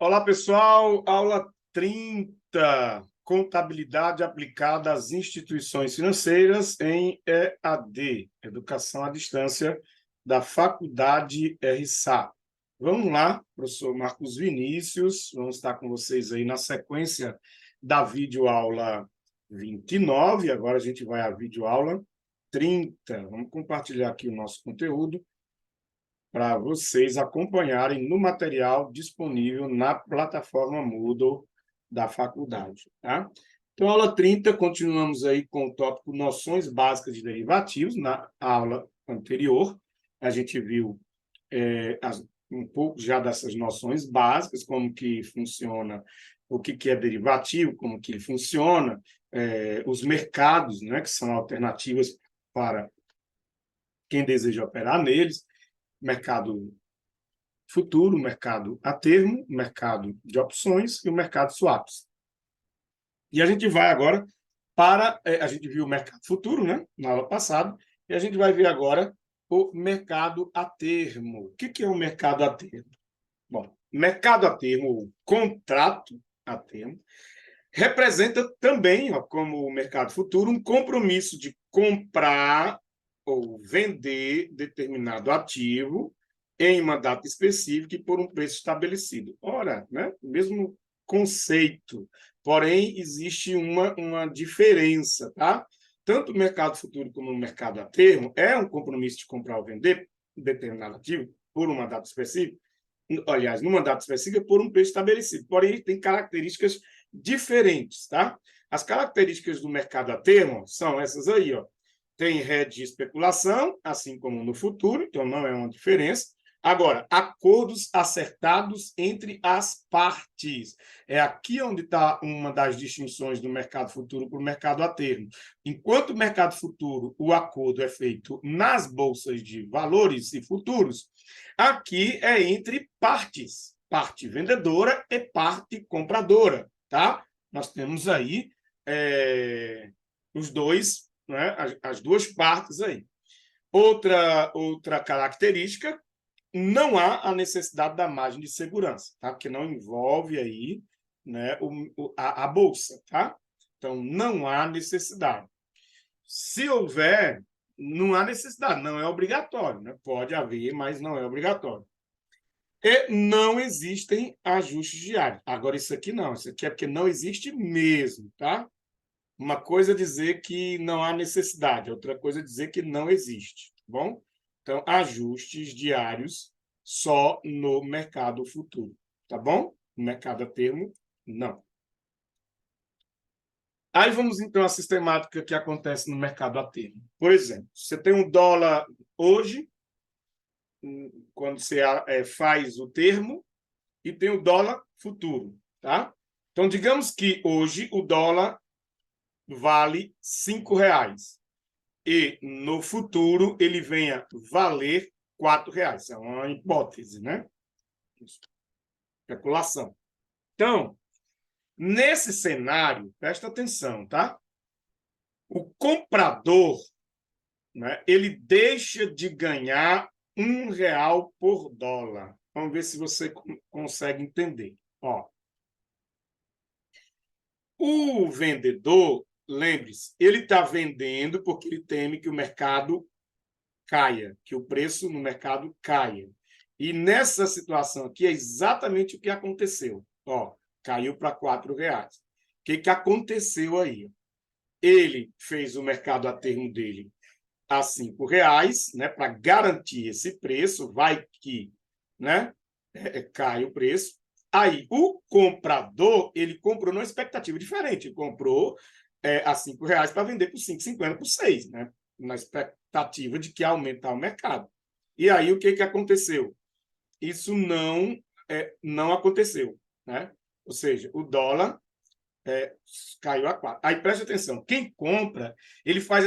Olá, pessoal. Aula 30, Contabilidade aplicada às instituições financeiras em EAD, Educação à Distância, da Faculdade RSA. Vamos lá, professor Marcos Vinícius, vamos estar com vocês aí na sequência da videoaula 29, agora a gente vai à videoaula 30. Vamos compartilhar aqui o nosso conteúdo para vocês acompanharem no material disponível na plataforma Moodle da faculdade. Tá? Então, aula 30, continuamos aí com o tópico Noções Básicas de Derivativos. Na aula anterior, a gente viu um pouco já dessas noções básicas, como que funciona, o que é derivativo, como que ele funciona, os mercados, né, que são alternativas para quem deseja operar neles, mercado futuro, mercado a termo, mercado de opções e o mercado swaps. E a gente vai agora para... a gente viu o mercado futuro, né, na aula passada, e a gente vai ver agora o mercado a termo. O que é o mercado a termo? Bom, mercado a termo, ou contrato a termo, representa também, ó, como o mercado futuro, um compromisso de comprar ou vender determinado ativo em uma data específica e por um preço estabelecido. Ora, né, mesmo conceito, porém existe uma diferença, tá? Tanto o mercado futuro como o mercado a termo é um compromisso de comprar ou vender determinado ativo por uma data específica, aliás, numa data específica por um preço estabelecido, porém ele tem características diferentes, tá? As características do mercado a termo são essas aí, ó. Tem hedge de especulação, assim como no futuro, então não é uma diferença. Agora, acordos acertados entre as partes. É aqui onde está uma das distinções do mercado futuro para o mercado a termo. Enquanto o mercado futuro, o acordo é feito nas bolsas de valores e futuros, aqui é entre partes, parte vendedora e parte compradora, tá? Nós temos aí os dois, né, as duas partes aí. Outra característica, não há a necessidade da margem de segurança, tá? Porque não envolve aí, né, a bolsa, tá? Então, não há necessidade. Se houver, não há necessidade, não é obrigatório, né? Pode haver, mas não é obrigatório. E não existem ajustes diários. Agora, isso aqui não, isso aqui é porque não existe mesmo, tá? Uma coisa é dizer que não há necessidade, outra coisa é dizer que não existe, tá bom? Então, ajustes diários só no mercado futuro, tá bom? No mercado a termo, não. Aí vamos, então, à sistemática que acontece no mercado a termo. Por exemplo, você tem um dólar hoje, quando você faz o termo, e tem o dólar futuro, tá? Então, digamos que hoje o dólar vale R$ 5 e no futuro ele venha valer R$ 4. É uma hipótese, né? Especulação. Então, nesse cenário, presta atenção, tá? O comprador, né, ele deixa de ganhar R$ 1 por dólar. Vamos ver se você consegue entender. Ó, o vendedor, lembre-se, ele está vendendo porque ele teme que o mercado caia, que o preço no mercado caia. E nessa situação aqui é exatamente o que aconteceu. Ó, caiu para R$ 4. O que aconteceu aí? Ele fez o mercado a termo dele a R$ 5, né, para garantir esse preço, vai que, né, cai o preço. Aí, o comprador, ele comprou numa expectativa diferente. Ele comprou a R$ 5 para vender por 5,50 por 6, né? Na expectativa de que ia aumentar o mercado. E aí, o que aconteceu? Isso não aconteceu, né? Ou seja, o dólar caiu a 4. Aí, preste atenção, quem compra, ele faz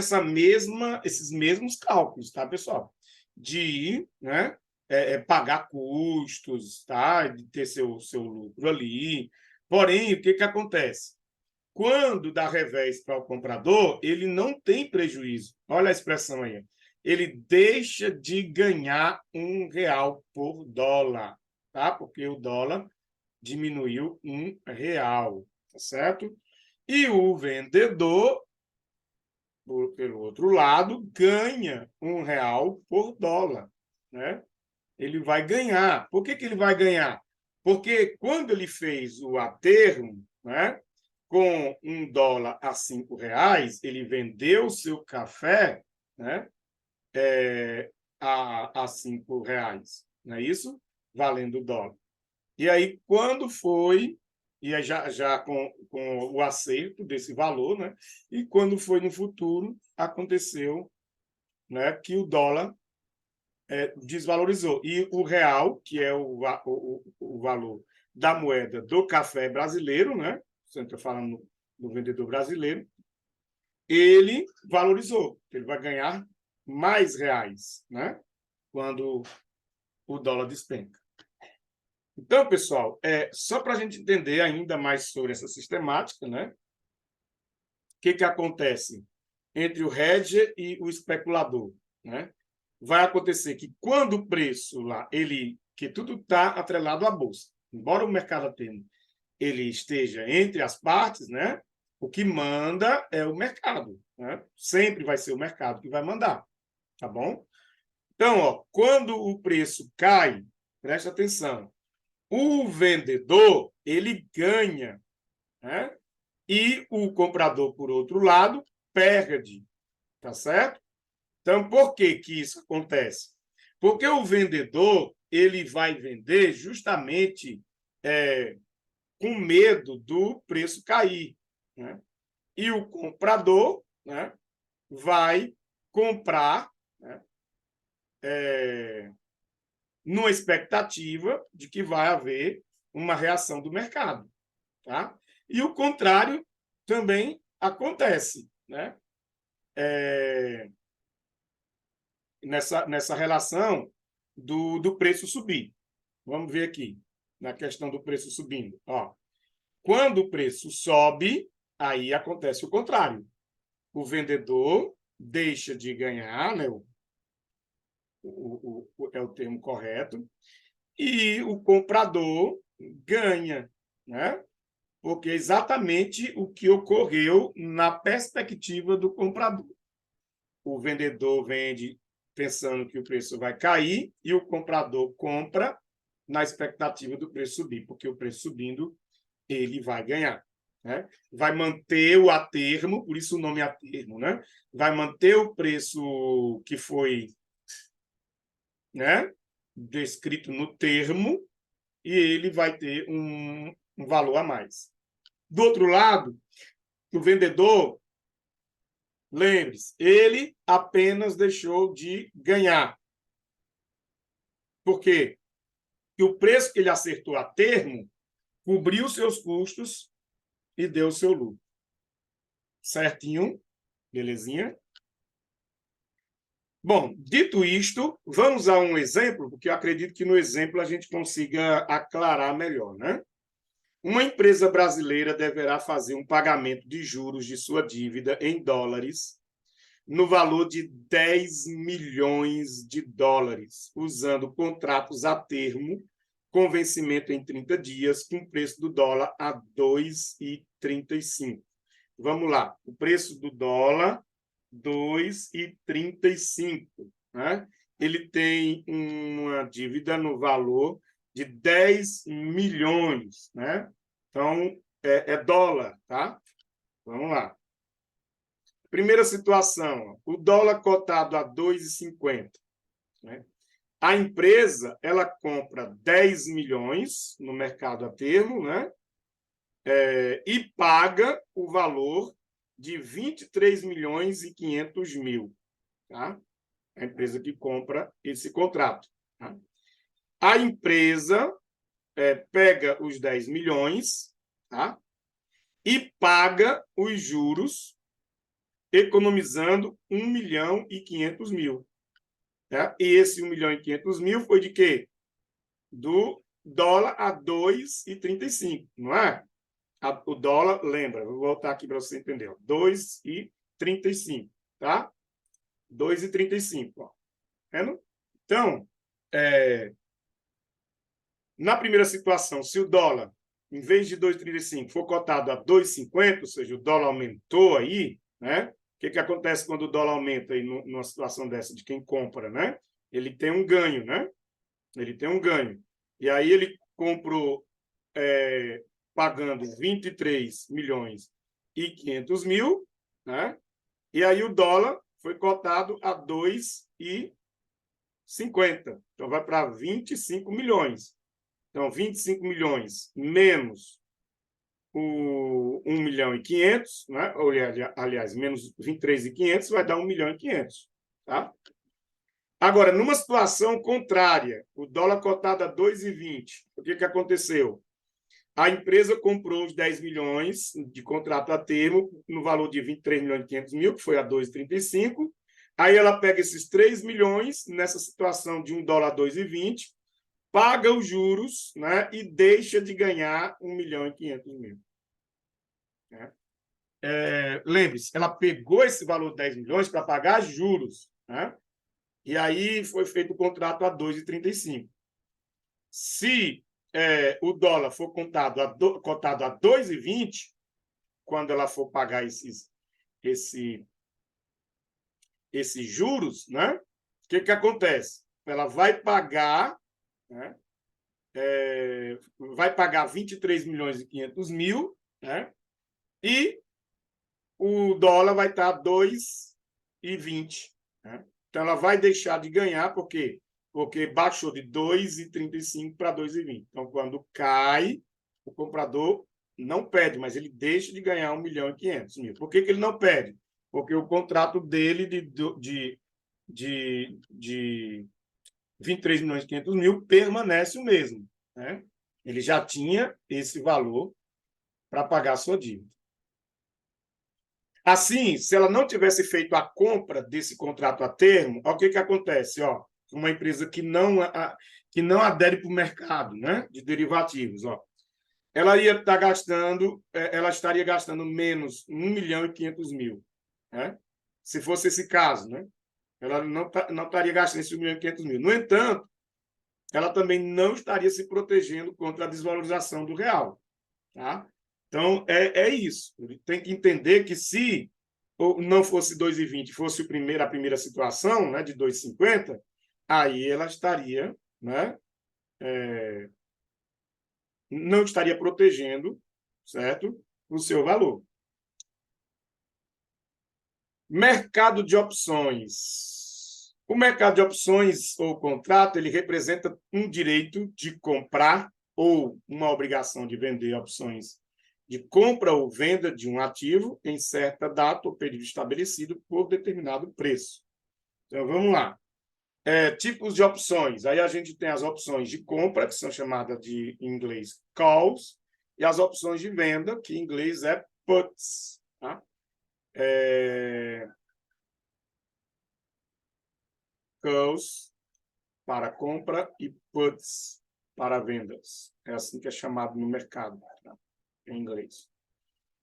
esses mesmos cálculos, tá, pessoal? De, né, pagar custos, tá? De ter seu lucro ali. Porém, o que acontece? Quando dá revés para o comprador, ele não tem prejuízo. Olha a expressão aí. Ele deixa de ganhar R$ 1 por dólar, tá? Porque o dólar diminuiu R$1, tá certo? E o vendedor, pelo outro lado, ganha R$1 por dólar, né? Ele vai ganhar. Por que ele vai ganhar? Porque quando ele fez o aterro, né, com $1 a R$5, ele vendeu o seu café, né, a R$5, não é isso? Valendo o dólar. E aí, quando foi, e aí já com o acerto desse valor, né, e quando foi no futuro, aconteceu, né, que o dólar desvalorizou. E o real, que é o valor da moeda do café brasileiro, né? Você está falando do vendedor brasileiro, ele valorizou. Ele vai ganhar mais reais, né? Quando o dólar despenca. Então, pessoal, só para a gente entender ainda mais sobre essa sistemática, né? O que acontece entre o hedger e o especulador, né? Vai acontecer que quando o preço lá, que tudo está atrelado à bolsa, embora o mercado termo ele esteja entre as partes, né? O que manda é o mercado, né? Sempre vai ser o mercado que vai mandar, tá bom? Então, ó, quando o preço cai, presta atenção, o vendedor ele ganha, né? E o comprador, por outro lado, perde, tá certo? Então, por que isso acontece? Porque o vendedor ele vai vender justamente com medo do preço cair, né? E o comprador, né, vai comprar, né, numa expectativa de que vai haver uma reação do mercado, tá? E o contrário também acontece, né? Nessa relação do preço subir. Vamos ver aqui, na questão do preço subindo. Ó, quando o preço sobe, aí acontece o contrário. O vendedor deixa de ganhar, né? É o termo correto, e o comprador ganha, né? Porque é exatamente o que ocorreu na perspectiva do comprador. O vendedor vende pensando que o preço vai cair e o comprador compra na expectativa do preço subir, porque o preço subindo, ele vai ganhar, né? Vai manter o atermo, por isso o nome atermo, né? Vai manter o preço que foi, né, descrito no termo e ele vai ter um valor a mais. Do outro lado, o vendedor, lembre-se, ele apenas deixou de ganhar. Por quê? Porque o preço que ele acertou a termo cobriu seus custos e deu o seu lucro. Certinho? Belezinha? Bom, dito isto, vamos a um exemplo, porque eu acredito que no exemplo a gente consiga aclarar melhor, né? Uma empresa brasileira deverá fazer um pagamento de juros de sua dívida em dólares no valor de 10 milhões de dólares, usando contratos a termo com vencimento em 30 dias, com preço do dólar a 2,35. Vamos lá, o preço do dólar, 2,35. Né? Ele tem uma dívida no valor de 10 milhões. Né? Então, é dólar, tá? Vamos lá. Primeira situação, o dólar cotado a 2,50. Né? A empresa ela compra 10 milhões no mercado a termo, né? E paga o valor de 23 milhões e 500 mil. Tá? A empresa que compra esse contrato. Tá? A empresa pega os 10 milhões, tá? E paga os juros, economizando 1 milhão e 500 mil. Tá? E esse 1 milhão e 500 mil foi de quê? Do dólar a 2,35, não é? O dólar, lembra, vou voltar aqui para você entender, 2,35, tá? 2,35, ó. Vendo? Então, Na primeira situação, se o dólar, em vez de 2,35, for cotado a 2,50, ou seja, o dólar aumentou aí, né? O que acontece quando o dólar aumenta aí numa situação dessa de quem compra, né? Ele tem um ganho, né? Ele tem um ganho. E aí ele comprou pagando 23 milhões e 500 mil, né? E aí o dólar foi cotado a 2,50. Então vai para 25 milhões. Então, 25 milhões menos o 1 milhão e 500, né? Aliás, menos 23 e 500 vai dar 1 milhão e 500. Tá? Agora, numa situação contrária, o dólar cotado a 2,20, o que aconteceu? A empresa comprou os 10 milhões de contrato a termo no valor de 23 milhões e 500 mil, que foi a 2,35. Aí ela pega esses 3 milhões nessa situação de 1 dólar a 2,20, paga os juros, né, e deixa de ganhar 1 milhão e 500 mil. Né? Lembre-se, ela pegou esse valor de 10 milhões para pagar juros, né? E aí foi feito o contrato a 2,35. Se o dólar for cotado a 2,20, quando ela for pagar esses juros, né? O que acontece? Ela vai pagar, né? Vai pagar 23 milhões e 500 mil, né? E o dólar vai estar 2,20. Né? Então, ela vai deixar de ganhar, por quê? Porque baixou de 2,35 para 2,20. Então, quando cai, o comprador não perde, mas ele deixa de ganhar 1 milhão e 500 mil. Por que ele não perde? Porque o contrato dele de 23 milhões e 500 mil permanece o mesmo. Né? Ele já tinha esse valor para pagar a sua dívida. Assim, se ela não tivesse feito a compra desse contrato a termo, o que acontece? Uma empresa que não adere para o mercado, né, de derivativos, ela estaria gastando menos 1 milhão e 500 mil. Né? Se fosse esse caso, né? Ela não estaria gastando esse 1 milhão e 500 mil. No entanto, ela também não estaria se protegendo contra a desvalorização do real. Tá? Então, é isso. Ele tem que entender que se não fosse 2,20, fosse a primeira situação, né, de 2,50, aí ela estaria, né, não estaria protegendo, certo, o seu valor. Mercado de opções. O mercado de opções ou contrato, ele representa um direito de comprar ou uma obrigação de vender opções de compra ou venda de um ativo em certa data ou período estabelecido por determinado preço. Então, vamos lá. Tipos de opções. Aí a gente tem as opções de compra, que são chamadas em inglês calls, e as opções de venda, que em inglês é puts. Tá? Calls para compra e puts para vendas. É assim que é chamado no mercado, tá? Em inglês.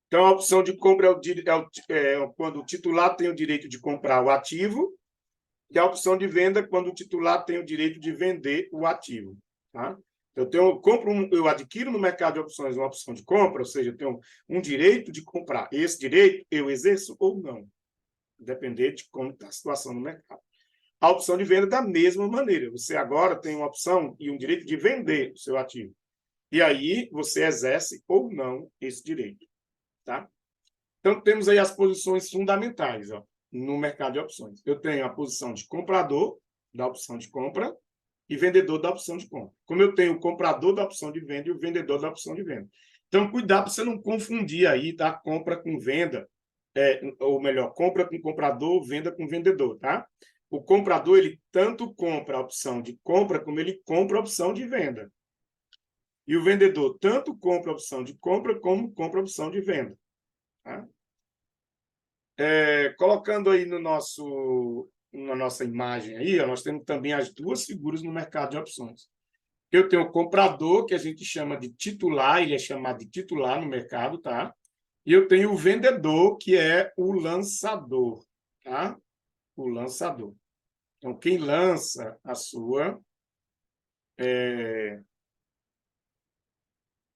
Então, a opção de compra quando o titular tem o direito de comprar o ativo, e a opção de venda é quando o titular tem o direito de vender o ativo. Tá? Eu adquiro no mercado de opções uma opção de compra, ou seja, eu tenho um direito de comprar. Esse direito eu exerço ou não, dependendo de como está a situação no mercado. A opção de venda da mesma maneira. Você agora tem uma opção e um direito de vender o seu ativo. E aí você exerce ou não esse direito. Tá? Então, temos aí as posições fundamentais no mercado de opções. Eu tenho a posição de comprador da opção de compra e vendedor da opção de compra. Como eu tenho o comprador da opção de venda e o vendedor da opção de venda. Então, cuidado para você não confundir aí, tá? Compra com venda, ou melhor, compra com comprador, venda com vendedor, tá? O comprador, ele tanto compra a opção de compra, como ele compra a opção de venda. E o vendedor tanto compra a opção de compra, como compra a opção de venda. Tá? Colocando aí na nossa imagem aí, nós temos também as duas figuras no mercado de opções. Eu tenho o comprador, que a gente chama de titular, ele é chamado de titular no mercado, tá? E eu tenho o vendedor, que é o lançador, tá? O lançador. Então, quem lança a sua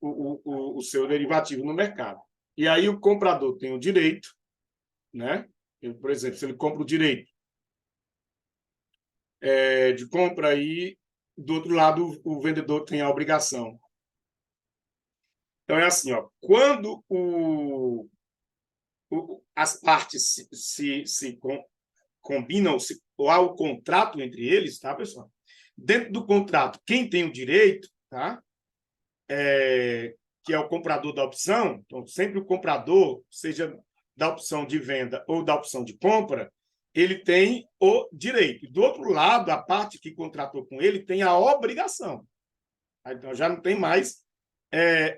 o seu derivativo no mercado. E aí o comprador tem o direito, né? Por exemplo, se ele compra o direito de compra, aí do outro lado o vendedor tem a obrigação. Então é assim, ó, quando as partes se combinam, ou há o contrato entre eles, tá, pessoal? Dentro do contrato, quem tem o direito, tá? Que é o comprador da opção, então sempre o comprador, seja da opção de venda ou da opção de compra, ele tem o direito. Do outro lado, a parte que contratou com ele tem a obrigação. Então já não tem mais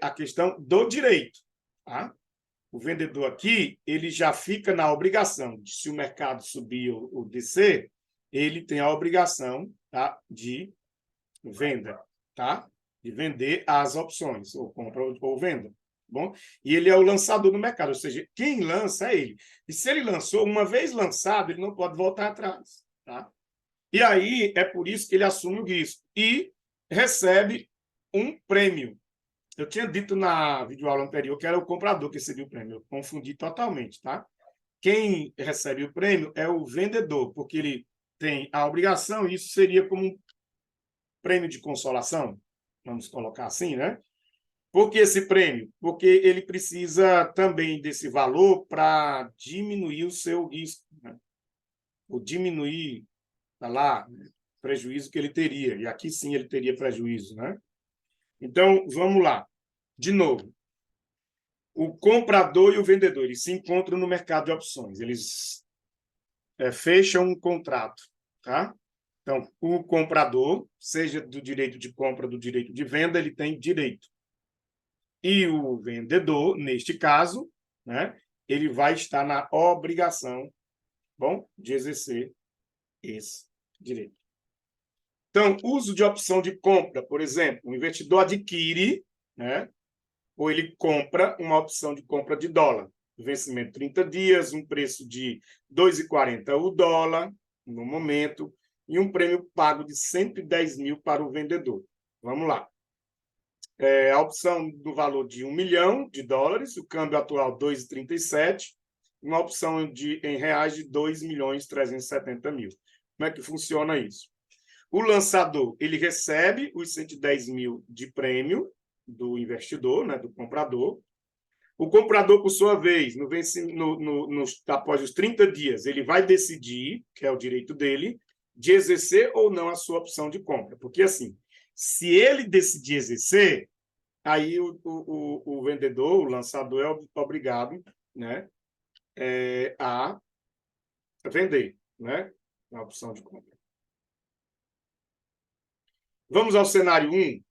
a questão do direito, tá? O vendedor aqui, ele já fica na obrigação de, se o mercado subir ou descer, ele tem a obrigação, tá, de venda, tá? De vender as opções, ou compra ou venda. Bom? E ele é o lançador do mercado, ou seja, quem lança é ele. E se ele lançou, uma vez lançado, ele não pode voltar atrás. Tá? E aí é por isso que ele assume o risco e recebe um prêmio. Eu tinha dito na videoaula anterior que era o comprador que recebia o prêmio. Eu confundi totalmente, tá? Quem recebe o prêmio é o vendedor, porque ele tem a obrigação, e isso seria como um prêmio de consolação, vamos colocar assim, né? Por que esse prêmio? Porque ele precisa também desse valor para diminuir o seu risco, né? Ou diminuir, tá lá, o prejuízo que ele teria. E aqui sim ele teria prejuízo, né? Então, vamos lá. De novo, o comprador e o vendedor, eles se encontram no mercado de opções. Eles fecham um contrato, tá? Então, o comprador, seja do direito de compra ou do direito de venda, ele tem direito. E o vendedor, neste caso, né, ele vai estar na obrigação, bom, de exercer esse direito. Então, uso de opção de compra, por exemplo, o investidor adquire, né, ou ele compra uma opção de compra de dólar. Vencimento 30 dias, um preço de 2,40 o dólar, no momento, e um prêmio pago de 110 mil para o vendedor. Vamos lá. A opção do valor de $1 milhão, o câmbio atual 2,37, uma opção em reais de 2.370.000. Como é que funciona isso? O lançador, ele recebe os 110 mil de prêmio do investidor, né, do comprador. O comprador, por sua vez, após os 30 dias, ele vai decidir, que é o direito dele, de exercer ou não a sua opção de compra. Porque, assim, se ele decidir exercer, aí o vendedor, o lançador, é obrigado, né, a vender, né, a opção de compra. Vamos ao cenário 1.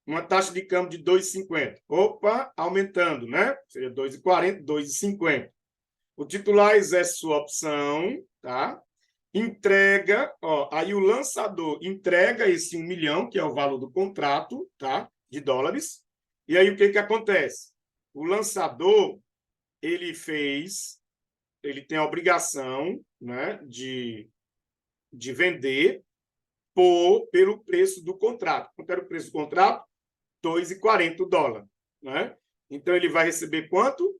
Uma taxa de câmbio de 2,50. Opa, aumentando, né? Seria 2,40, 2,50. O titular exerce sua opção, tá? Entrega, ó, aí o lançador entrega esse 1 milhão, que é o valor do contrato, tá? De dólares. E aí o que acontece? O lançador, ele tem a obrigação, né, de vender pelo preço do contrato. Quanto era o preço do contrato? 2,40 o dólar, né? Então ele vai receber quanto?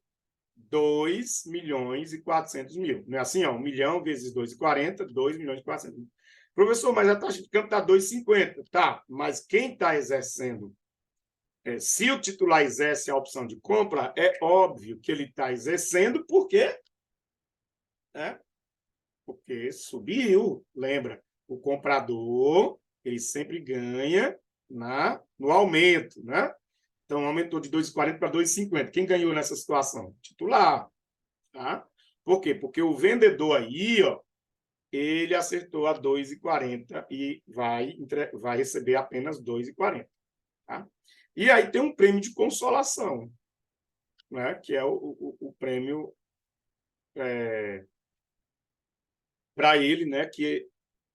2.400.000. Não é assim, ó, 1 milhão vezes 2,40, 2.400.000. Professor, mas a taxa de câmbio está 2,50. Tá, mas quem está exercendo, se o titular exerce a opção de compra, é óbvio que ele está exercendo porque subiu. Lembra, o comprador, ele sempre ganha no aumento, né? Então, aumentou de 2,40 para 2,50. Quem ganhou nessa situação? Titular. Tá? Por quê? Porque o vendedor aí, ó, ele acertou a 2,40 e vai receber apenas 2,40. Tá? E aí tem um prêmio de consolação, né? Que é o prêmio para ele, né? Que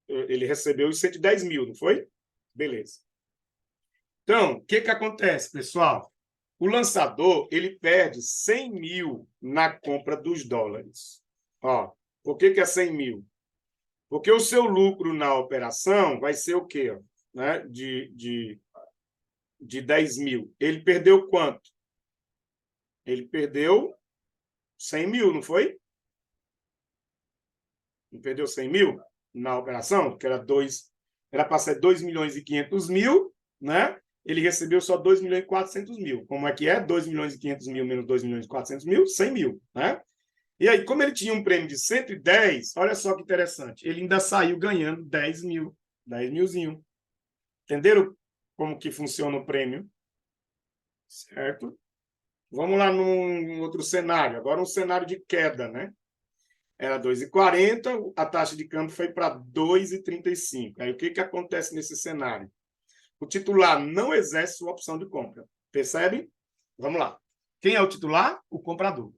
ele recebeu os 110 mil, não foi? Beleza. Então, o que acontece, pessoal? O lançador, ele perde 100 mil na compra dos dólares. Ó, por que é 100 mil? Porque o seu lucro na operação vai ser o quê? Né? de 10 mil. Ele perdeu quanto? Ele perdeu 100 mil, não foi? Não perdeu 100 mil na operação? Que era para ser 2 milhões e 500 mil, né? Ele recebeu só 2 milhões e 400 mil. Como é que é? 2 milhões e 500 mil menos 2 milhões e 400 mil? 100 mil, né? E aí, como ele tinha um prêmio de 110, olha só que interessante, ele ainda saiu ganhando 10 mil, 10 milzinho. Entenderam como que funciona o prêmio? Certo? Vamos lá num outro cenário. Agora um cenário de queda, né? Era 2,40, a taxa de câmbio foi para 2,35. Aí o que acontece nesse cenário? O titular não exerce sua opção de compra. Percebe? Vamos lá. Quem é o titular? O comprador.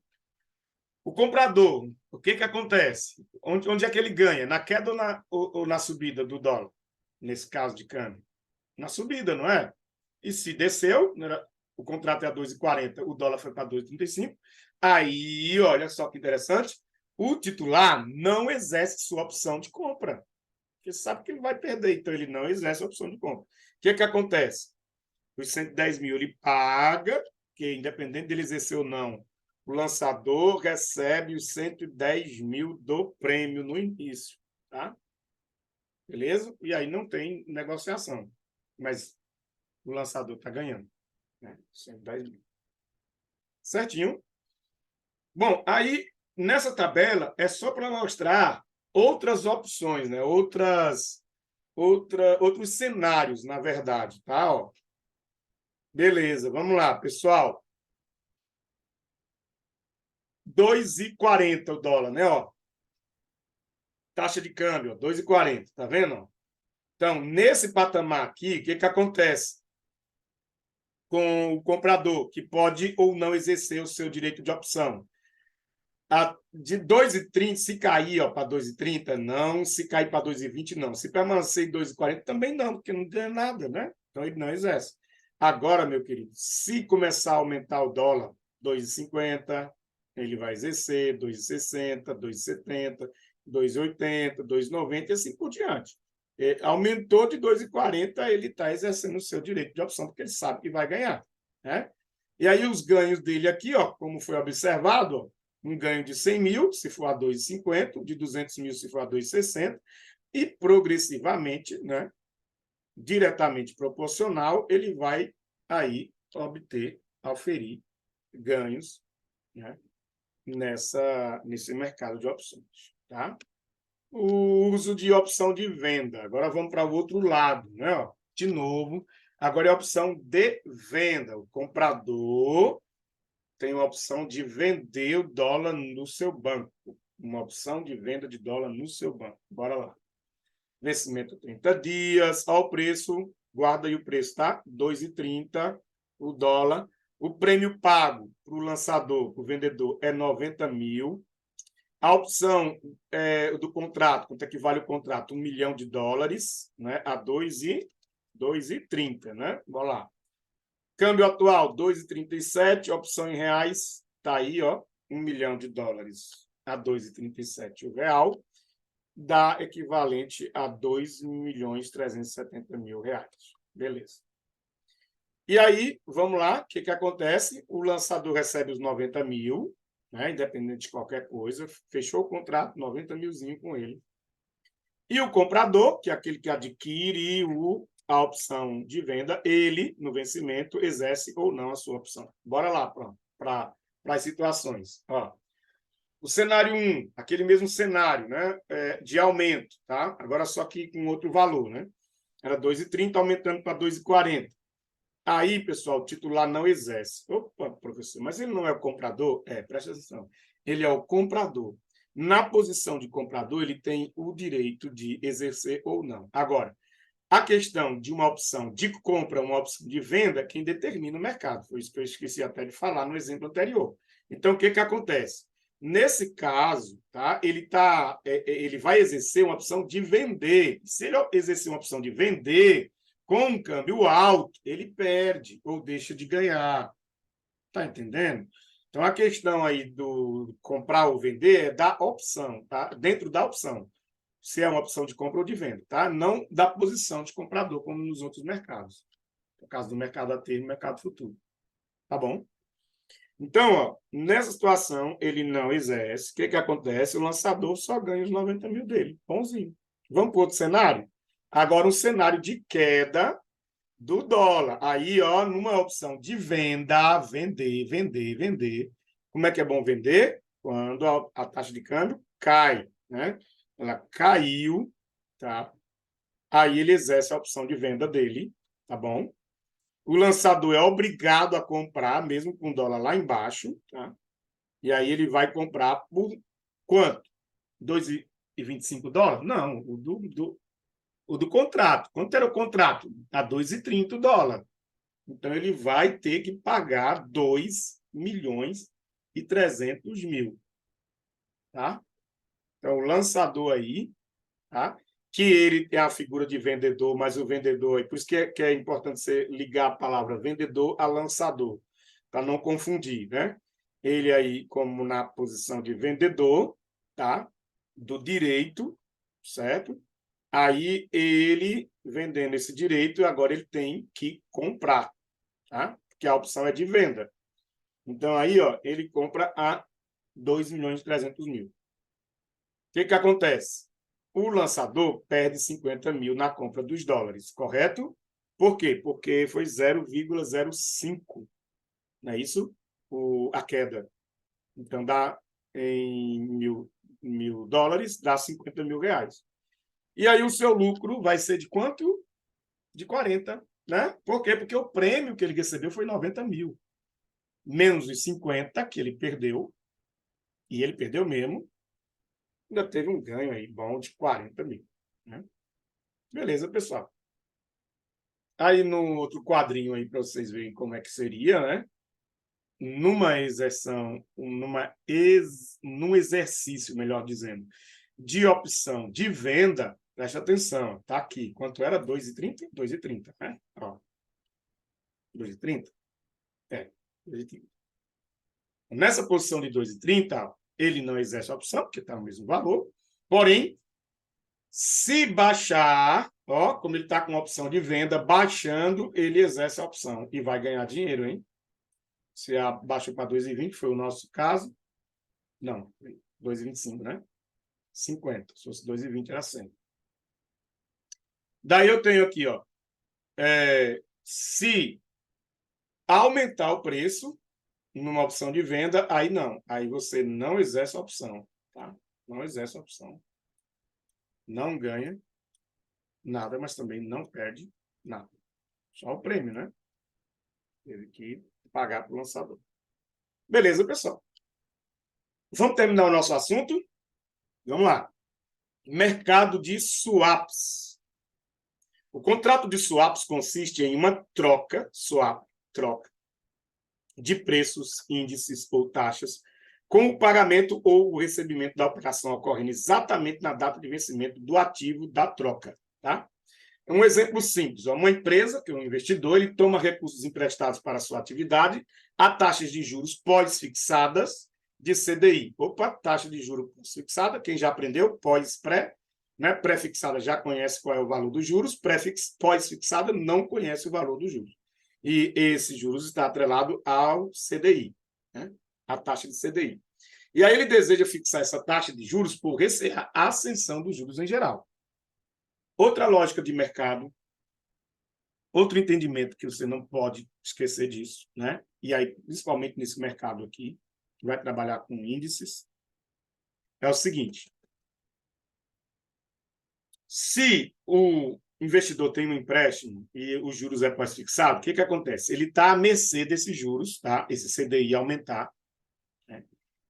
O comprador, o que acontece? Onde é que ele ganha? Na queda ou na subida do dólar? Nesse caso de câmbio? Na subida, não é? E se desceu, o contrato é a 2,40, o dólar foi para 2,35. Aí, olha só que interessante, o titular não exerce sua opção de compra. Porque sabe que ele vai perder, então ele não exerce a opção de compra. O que acontece? Os 110 mil ele paga, que independente dele exercer ou não, o lançador recebe os 110 mil do prêmio no início, tá? Beleza? E aí não tem negociação. Mas o lançador está ganhando, né? 110 mil. Certinho? Bom, aí nessa tabela é só para mostrar outras opções, né? Outros cenários, na verdade, tá? Ó. Beleza, vamos lá, pessoal. 2,40 o dólar, né? Ó, taxa de câmbio, 2,40, tá vendo? Então, nesse patamar aqui, o que acontece com o comprador, que pode ou não exercer o seu direito de opção? De 2,30, se cair para 2,30, não. Se cair para 2,20, não. Se permanecer em 2,40, também não, porque não ganha nada, né? Então, ele não exerce. Agora, meu querido, se começar a aumentar o dólar, 2,50, ele vai exercer 2,60, 2,70, 2,80, 2,90 e assim por diante. Aumentou de 2,40, ele está exercendo o seu direito de opção, porque ele sabe que vai ganhar, né? E aí os ganhos dele aqui, ó, como foi observado, ó, um ganho de 100 mil, se for a 2,50, de 200 mil, se for a 2,60, e progressivamente, né, diretamente proporcional, ele vai aí obter, auferir ganhos, né, nesse mercado de opções. Tá? O uso de opção de venda. Agora vamos para o outro lado. Né? Ó, de novo, agora é a opção de venda. O comprador tem a opção de vender o dólar no seu banco. Uma opção de venda de dólar no seu banco. Bora lá. Vencimento 30 dias. Olha o preço. Guarda aí o preço, tá? 2,30 o dólar. O prêmio pago para o lançador, para o vendedor, é 90 mil. A opção do contrato, quanto é que vale o contrato? US$ 1 milhão, né? A 2,30, né? Bora lá. Câmbio atual, 2,37, opção em reais, tá aí, ó, US$ 1 milhão a 2,37 o real, dá equivalente a 2.370.000 reais. Beleza. E aí, vamos lá, o que acontece? O lançador recebe os 90 mil, né, independente de qualquer coisa, fechou o contrato, 90 milzinho com ele. E o comprador, que é aquele que adquire a opção de venda, ele, no vencimento, exerce ou não a sua opção. Bora lá para as situações. Ó, o cenário 1, aquele mesmo cenário, né, de aumento, tá? Agora só que com outro valor, né? Era 2,30 aumentando para 2,40. Aí, pessoal, o titular não exerce. Opa, professor, mas ele não é o comprador? Presta atenção. Ele é o comprador. Na posição de comprador, ele tem o direito de exercer ou não. Agora, a questão de uma opção de compra, uma opção de venda, quem determina o mercado. Foi isso que eu esqueci até de falar no exemplo anterior. Então, o que acontece? Nesse caso, tá, ele vai exercer uma opção de vender. Se ele exercer uma opção de vender, com um câmbio alto, ele perde ou deixa de ganhar. Tá entendendo? Então, a questão aí do comprar ou vender é da opção, tá? Dentro da opção. Se é uma opção de compra ou de venda, tá? Não da posição de comprador, como nos outros mercados. por causa do mercado a termo e mercado futuro. Tá bom? Então, ó, nessa situação, ele não exerce. O que acontece? O lançador só ganha os 90 mil dele. Bonzinho. Vamos para outro cenário? Agora, um cenário de queda do dólar. Aí, ó, numa opção de venda, vender, vender, vender. Como é que é bom vender? Quando a taxa de câmbio cai, né? Ela caiu, tá? Aí ele exerce a opção de venda dele, tá bom? O lançador é obrigado a comprar, mesmo com o dólar lá embaixo, tá? E aí ele vai comprar por quanto? $2,25? Não, o do contrato. Quanto era o contrato? A $2,30. Então ele vai ter que pagar 2.300.000, tá? Então o lançador aí, tá? Que ele tem a figura de vendedor, mas o vendedor, por isso que é importante você ligar a palavra vendedor a lançador, para não confundir, né? Ele aí, como na posição de vendedor, tá? Do direito, certo? Aí ele, vendendo esse direito, agora ele tem que comprar, tá? Porque a opção é de venda. Então aí, ó, ele compra a 2.300.000. O que acontece? O lançador perde 50 mil na compra dos dólares, correto? Por quê? Porque foi 0,05, não é isso? A queda. Então, dá em mil dólares, dá 50 mil reais. E aí o seu lucro vai ser de quanto? De 40, né? Por quê? Porque o prêmio que ele recebeu foi 90 mil. Menos os 50 que ele perdeu, e ele perdeu mesmo, ainda teve um ganho aí bom de 40 mil. Né? Beleza, pessoal. Aí no outro quadrinho aí para vocês verem como é que seria, né? Numa exerção, num exercício, melhor dizendo, de opção de venda, preste atenção, tá aqui. Quanto era? 2,30? 2,30, né? Ó. 2,30? É, 2,30. Nessa posição de 2,30, ele não exerce a opção, porque está no mesmo valor. Porém, se baixar, ó, como ele está com a opção de venda, baixando, ele exerce a opção e vai ganhar dinheiro, hein? Se abaixou para 2,20, foi o nosso caso. Não, 2,25, né? 50. Se fosse 2,20, era 100. Daí eu tenho aqui, ó, se aumentar o preço numa opção de venda, aí não. Aí você não exerce a opção, tá? Não exerce a opção. Não ganha nada, mas também não perde nada. Só o prêmio, né? Teve que pagar para o lançador. Beleza, pessoal. Vamos terminar o nosso assunto? Vamos lá. Mercado de swaps. O contrato de swaps consiste em uma troca, swap, troca, de preços, índices ou taxas, com o pagamento ou o recebimento da operação ocorrendo exatamente na data de vencimento do ativo da troca. Tá? Um exemplo simples. Uma empresa, que é um investidor, ele toma recursos emprestados para a sua atividade a taxas de juros pós-fixadas de CDI. Opa, taxa de juros pós-fixada, quem já aprendeu, pós-pré, né? Pré-fixada já conhece qual é o valor dos juros, pós-fixada não conhece o valor dos juros. E esse juros está atrelado ao CDI, né? A taxa de CDI. E aí ele deseja fixar essa taxa de juros por receber a ascensão dos juros em geral. Outra lógica de mercado, outro entendimento que você não pode esquecer disso, né? E aí, principalmente nesse mercado aqui, que vai trabalhar com índices, é o seguinte: se o investidor tem um empréstimo e os juros é pós-fixado, o que acontece? Ele está à mercê desses juros, tá? Esse CDI aumentar, né?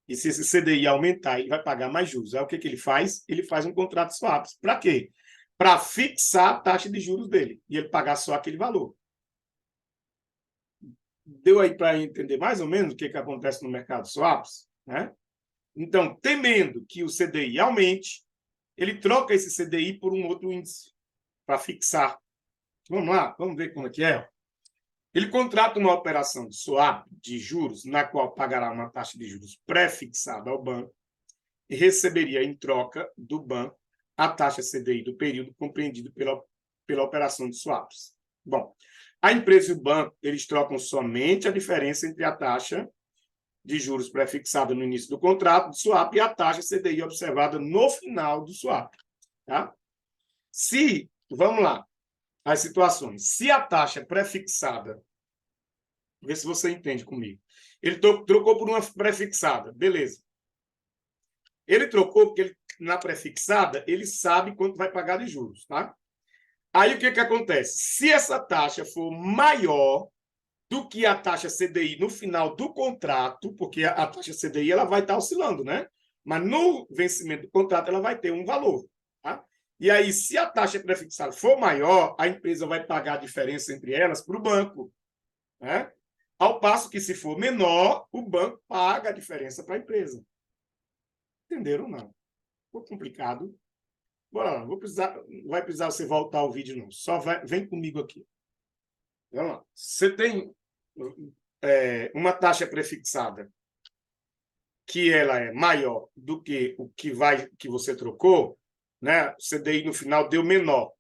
E se esse CDI aumentar, ele vai pagar mais juros. Aí o que ele faz? Ele faz um contrato swaps. Para quê? Para fixar a taxa de juros dele e ele pagar só aquele valor. Deu aí para entender mais ou menos o que acontece no mercado swaps, né? Então, temendo que o CDI aumente, ele troca esse CDI por um outro índice para fixar. Vamos lá, vamos ver como é que é. Ele contrata uma operação de swap de juros, na qual pagará uma taxa de juros pré-fixada ao banco e receberia em troca do banco a taxa CDI do período compreendido pela operação de swaps. Bom, A empresa e o banco, eles trocam somente a diferença entre a taxa de juros pré-fixada no início do contrato do swap e a taxa CDI observada no final do swap. Tá? Se, vamos lá, as situações. Se a taxa pré-fixada, vê se você entende comigo, ele trocou por uma pré-fixada, beleza. Ele trocou porque na pré-fixada ele sabe quanto vai pagar de juros, tá? Aí o que acontece? Se essa taxa for maior do que a taxa CDI no final do contrato, porque a taxa CDI ela vai estar oscilando, né? Mas no vencimento do contrato ela vai ter um valor, tá? E aí, se a taxa pré-fixada for maior, a empresa vai pagar a diferença entre elas para o banco, né? Ao passo que, se for menor, o banco paga a diferença para a empresa. Entenderam? Não. Ficou complicado. Bora lá, não vai precisar você voltar ao vídeo, não. Só vem comigo aqui. Vamos lá. Você tem uma taxa prefixada que ela é maior do que o que você trocou, né? O CDI no final deu menor.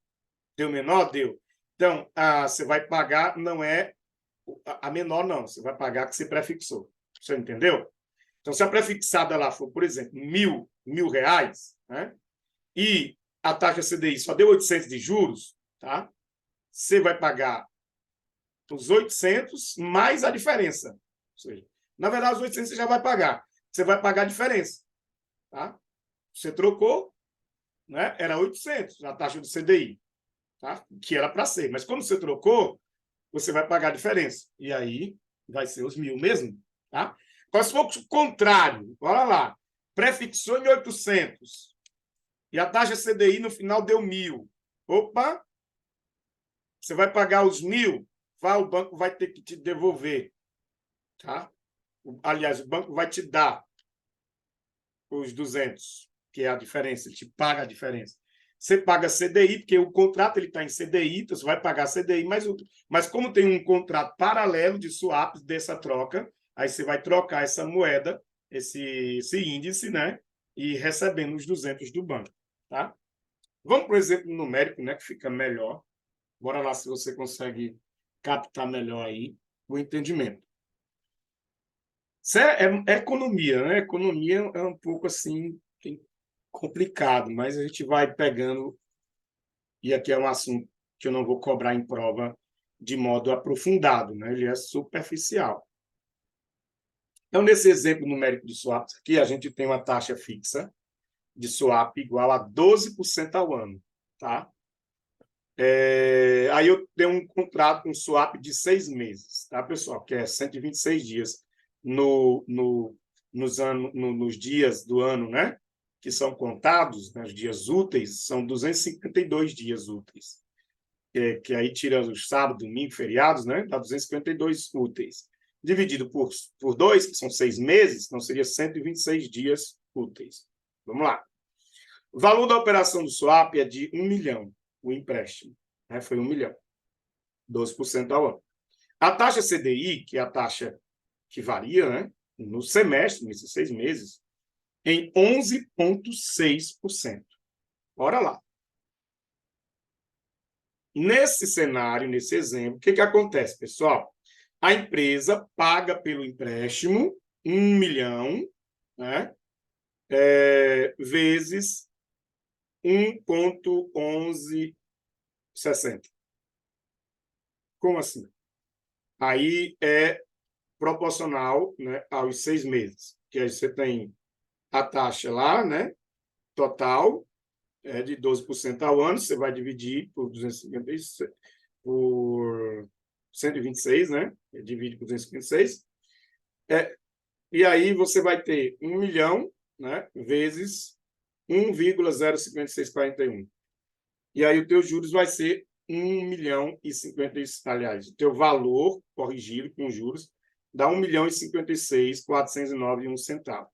Deu menor? Deu. Então, você vai pagar, não é a menor, não. Você vai pagar a que você prefixou. Você entendeu? Então, se a prefixada lá for, por exemplo, mil reais, né? E a taxa CDI só deu 800 de juros, tá? Você vai pagar os 800 mais a diferença. Ou seja, na verdade, os 800 você já vai pagar. Você vai pagar a diferença. Tá? Você trocou, né? Era 800 a taxa do CDI, tá? Que era para ser. Mas como você trocou, você vai pagar a diferença. E aí vai ser os 1.000 mesmo. Tá? Mas se for o contrário, olha lá, prefixou em 800 e a taxa CDI no final deu 1.000. Opa! Você vai pagar os 1.000, o banco vai ter que te devolver. Tá? Aliás, o banco vai te dar os 200, que é a diferença, ele te paga a diferença. Você paga CDI, porque o contrato está em CDI, então você vai pagar CDI mais outro. Mas como tem um contrato paralelo de swaps dessa troca, aí você vai trocar essa moeda, esse índice, né? E recebendo os 200 do banco. Tá? Vamos para o exemplo numérico, né? Que fica melhor. Bora lá se você consegue captar melhor aí o entendimento. Isso é economia, né? Economia é um pouco assim complicado, mas a gente vai pegando, e aqui é um assunto que eu não vou cobrar em prova de modo aprofundado, né? Ele é superficial. Então, nesse exemplo numérico de swaps aqui, a gente tem uma taxa fixa de swap igual a 12% ao ano, tá? Aí eu tenho um contrato, um swap de 6 meses, tá, pessoal? Que é 126 dias nos dias do ano, né? Que são contados, né, os dias úteis, são 252 dias úteis. Que aí tira os sábado, domingo, feriados, né? Dá 252 úteis. Dividido por 2, que são 6 meses, então seria 126 dias úteis. Vamos lá. O valor da operação do swap é de 1 milhão, o empréstimo. Né? Foi 1 milhão, 12% ao ano. A taxa CDI, que é a taxa que varia, né? No semestre, nesses 6 meses, em 11,6%. Bora lá. Nesse cenário, nesse exemplo, o que acontece, pessoal? A empresa paga pelo empréstimo 1 milhão, né? Vezes 1,1160. Como assim? Aí é proporcional, né, aos 6 meses. Que aí você tem a taxa lá, né? Total, de 12% ao ano, você vai dividir por 256, por 126, né? Divide por 256. E aí você vai ter 1 milhão, né? Vezes 1,05641. E aí o teu juros vai ser 1 milhão e 50, aliás, o teu valor corrigido com juros dá 1 milhão e 56.409 centavo.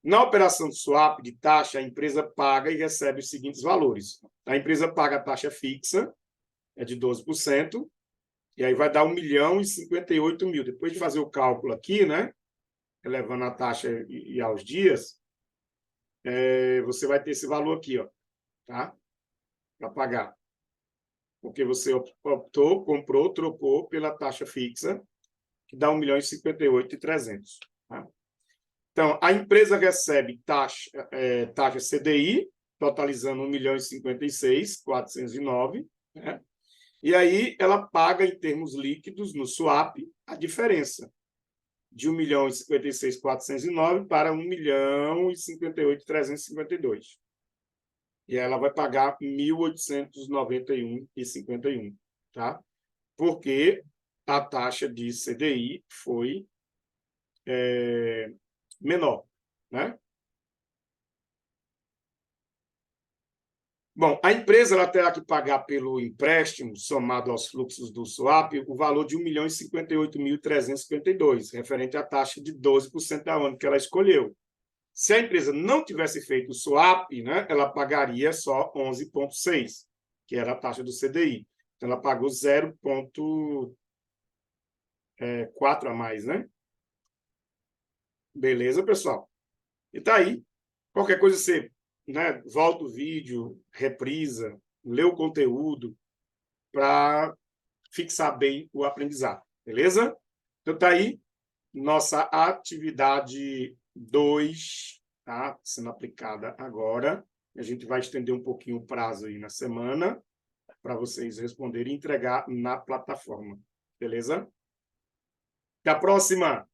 Na operação de swap de taxa, a empresa paga e recebe os seguintes valores. A empresa paga a taxa fixa, é de 12%, e aí vai dar 1 milhão e 58 mil. Depois de fazer o cálculo aqui, né, elevando a taxa e aos dias, você vai ter esse valor aqui, ó, tá? Para pagar. porque você optou, comprou, trocou pela taxa fixa, que dá 1.058.300. Tá? Então, a empresa recebe taxa CDI, totalizando 1.056.409, né? E aí ela paga em termos líquidos, no swap, a diferença de 1.056.409 para 1.058.352. E ela vai pagar 1.891,51, tá? Porque a taxa de CDI foi menor, né? Bom, a empresa ela terá que pagar pelo empréstimo, somado aos fluxos do swap, o valor de 1.058.352, referente à taxa de 12% ao ano que ela escolheu. Se a empresa não tivesse feito o swap, né, ela pagaria só 11,6, que era a taxa do CDI. Então, ela pagou 0,4 a mais, né? Beleza, pessoal? E tá aí. Qualquer coisa você, né, volta o vídeo, reprisa, lê o conteúdo para fixar bem o aprendizado. Beleza? Então tá aí nossa atividade 2, tá? Sendo aplicada agora. A gente vai estender um pouquinho o prazo aí na semana para vocês responderem e entregar na plataforma. Beleza? Até a próxima!